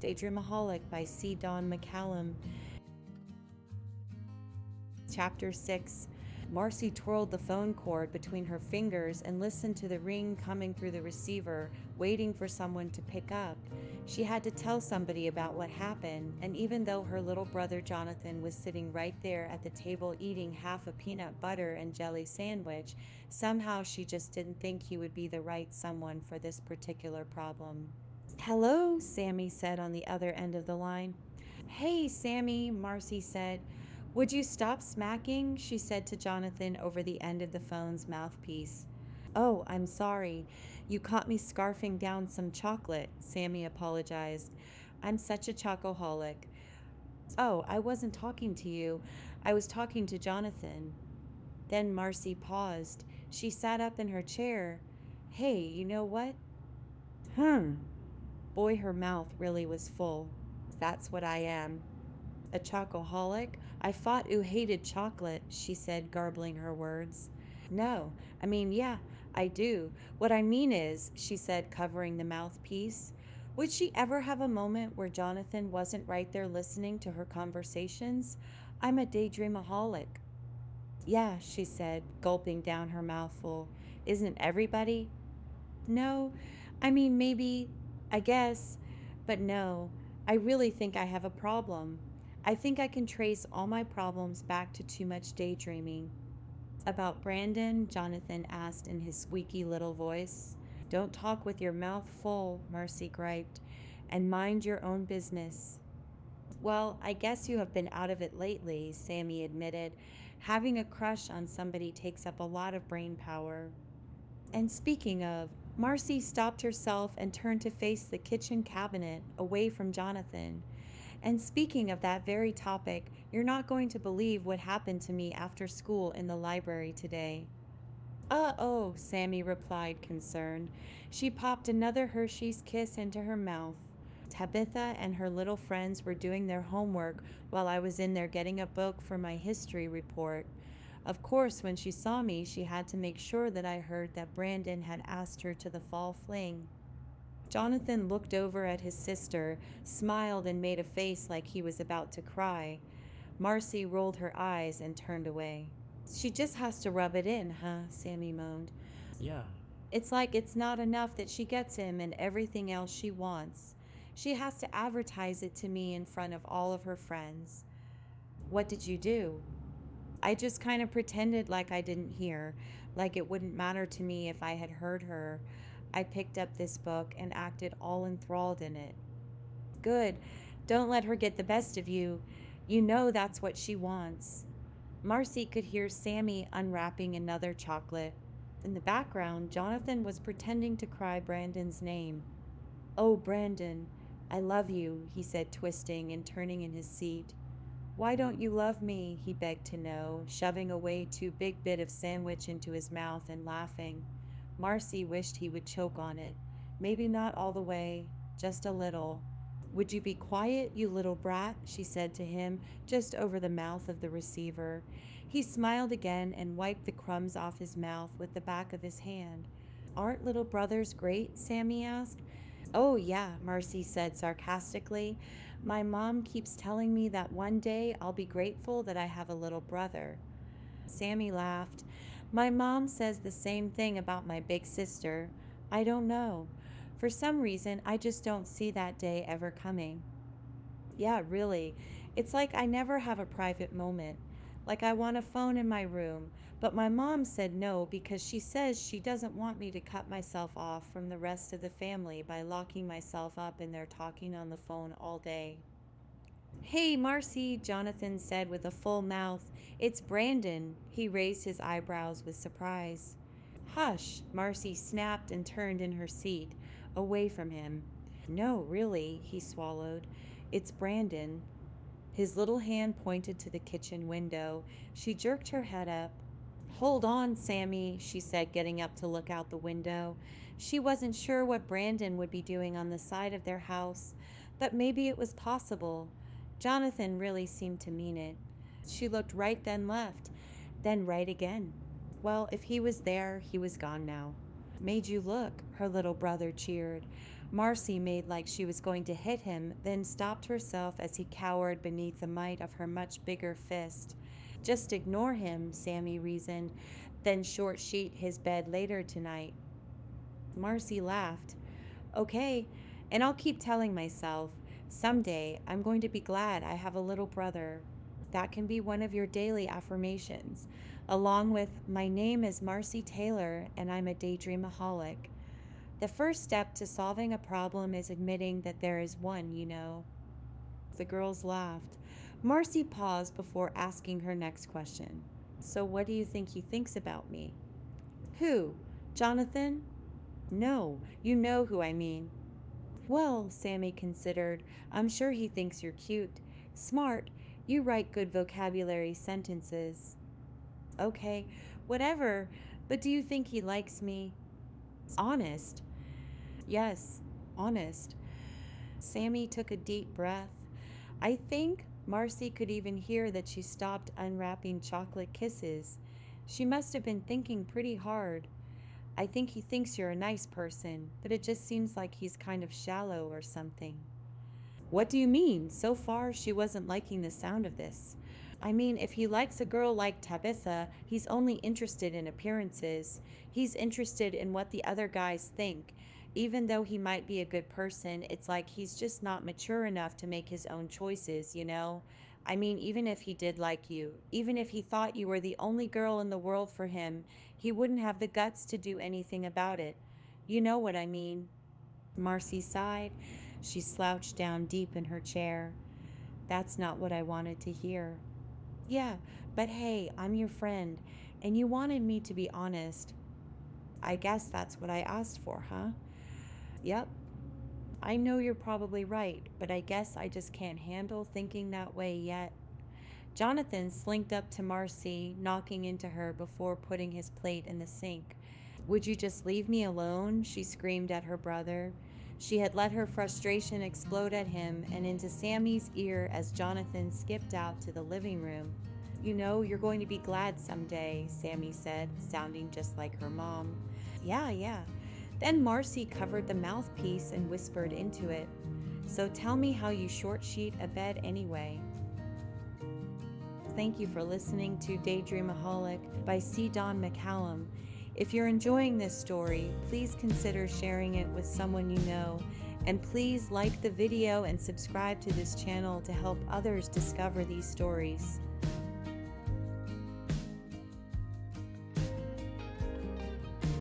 Daydreamaholic by C. Don McCallum. Chapter 6. Marcie twirled the phone cord between her fingers and listened to the ring coming through the receiver, waiting for someone to pick up. She had to tell somebody about what happened, and even though her little brother Jonathan was sitting right there at the table eating half a peanut butter and jelly sandwich, somehow she just didn't think he would be the right someone for this particular problem. "Hello," Sammy said on the other end of the line. "Hey, Sammy," Marcie said. "Would you stop smacking?" she said to Jonathan over the end of the phone's mouthpiece. "Oh, I'm sorry. You caught me scarfing down some chocolate," Sammy apologized. "I'm such a chocoholic." "Oh, I wasn't talking to you. I was talking to Jonathan." Then Marcie paused. She sat up in her chair. "Hey, you know what?" Boy, her mouth really was full. "That's what I am." "A chocoholic? I thought you hated chocolate," she said, garbling her words. "No, yeah, I do. What I mean is," she said, covering the mouthpiece. Would she ever have a moment where Jonathan wasn't right there listening to her conversations? "I'm a daydreamaholic." "Yeah," she said, gulping down her mouthful. "Isn't everybody?" "No, maybe, I guess, but no, I really think I have a problem. I think I can trace all my problems back to too much daydreaming." "About Brandon?" Jonathan asked in his squeaky little voice. "Don't talk with your mouth full," Marcie griped, "and mind your own business." "Well, I guess you have been out of it lately," Sammy admitted. "Having a crush on somebody takes up a lot of brain power." "And speaking of," Marcie stopped herself and turned to face the kitchen cabinet, away from Jonathan. "And speaking of that very topic, you're not going to believe what happened to me after school in the library today." "Oh," Sammy replied, concerned. She popped another Hershey's Kiss into her mouth. "Tabitha and her little friends were doing their homework while I was in there getting a book for my history report. Of course, when she saw me, she had to make sure that I heard that Brandon had asked her to the fall fling." Jonathan looked over at his sister, smiled, and made a face like he was about to cry. Marcie rolled her eyes and turned away. "She just has to rub it in, huh?" Sammy moaned. Yeah. "It's like it's not enough that she gets him and everything else she wants. She has to advertise it to me in front of all of her friends." "What did you do?" "I just kind of pretended like I didn't hear, like it wouldn't matter to me if I had heard her. I picked up this book and acted all enthralled in it." "Good. Don't let her get the best of you. You know that's what she wants." Marcie could hear Sammy unwrapping another chocolate. In the background, Jonathan was pretending to cry Brandon's name. "Oh, Brandon, I love you," he said, twisting and turning in his seat. "Why don't you love me?" he begged to know, shoving a way too big bit of sandwich into his mouth and laughing. Marcie wished he would choke on it. Maybe not all the way, just a little. "Would you be quiet, you little brat?" she said to him, just over the mouth of the receiver. He smiled again and wiped the crumbs off his mouth with the back of his hand. "Aren't little brothers great?" Sammy asked. "Oh, yeah," Marcie said sarcastically. "My mom keeps telling me that one day I'll be grateful that I have a little brother." Sammy laughed. "My mom says the same thing about my big sister. I don't know. For some reason, I just don't see that day ever coming." "Yeah, really. It's like I never have a private moment. Like I want a phone in my room, but my mom said no because she says she doesn't want me to cut myself off from the rest of the family by locking myself up in there talking on the phone all day." "Hey, Marcie," Jonathan said with a full mouth. "It's Brandon." He raised his eyebrows with surprise. "Hush," Marcie snapped and turned in her seat, away from him. "No, really," he swallowed. "It's Brandon." His little hand pointed to the kitchen window. She jerked her head up. "Hold on, Sammy," she said, getting up to look out the window. She wasn't sure what Brandon would be doing on the side of their house, but maybe it was possible. Jonathan really seemed to mean it. She looked right, then left, then right again. Well, if he was there, he was gone now. "Made you look," her little brother cheered. Marcie made like she was going to hit him, then stopped herself as he cowered beneath the might of her much bigger fist. Just ignore him, Sammy reasoned, then short sheet his bed later tonight. Marcie laughed. Okay, and I'll keep telling myself, someday I'm going to be glad I have a little brother. That can be one of your daily affirmations, along with my name is Marcie Taylor and I'm a daydreamaholic. The first step to solving a problem is admitting that there is one, you know. The girls laughed. Marcie paused before asking her next question. So what do you think he thinks about me? Who? Jonathan? No, you know who I mean. Well, Sammy considered, I'm sure he thinks you're cute, smart, you write good vocabulary sentences. Okay, whatever, but do you think he likes me? Honest. Yes, honest. Sammy took a deep breath. I think Marcie could even hear that she stopped unwrapping chocolate kisses. She must have been thinking pretty hard. I think he thinks you're a nice person, but it just seems like he's kind of shallow or something. What do you mean? So far, she wasn't liking the sound of this. I mean, if he likes a girl like Tabitha, he's only interested in appearances. He's interested in what the other guys think. Even though he might be a good person, it's like he's just not mature enough to make his own choices, you know? I mean, even if he did like you, even if he thought you were the only girl in the world for him, he wouldn't have the guts to do anything about it. You know what I mean? Marcie sighed. She slouched down deep in her chair. That's not what I wanted to hear. Yeah, but hey, I'm your friend, and you wanted me to be honest. I guess that's what I asked for, huh? Yep. I know you're probably right, but I guess I just can't handle thinking that way yet. Jonathan slinked up to Marcie, knocking into her before putting his plate in the sink. Would you just leave me alone? She screamed at her brother. She had let her frustration explode at him and into Sammy's ear as Jonathan skipped out to the living room. You know, you're going to be glad someday, Sammy said, sounding just like her mom. Yeah. Then Marcie covered the mouthpiece and whispered into it. So tell me how you short sheet a bed anyway. Thank you for listening to Daydreamaholic by C. Don McCallum. If you're enjoying this story, please consider sharing it with someone you know, and please like the video and subscribe to this channel to help others discover these stories.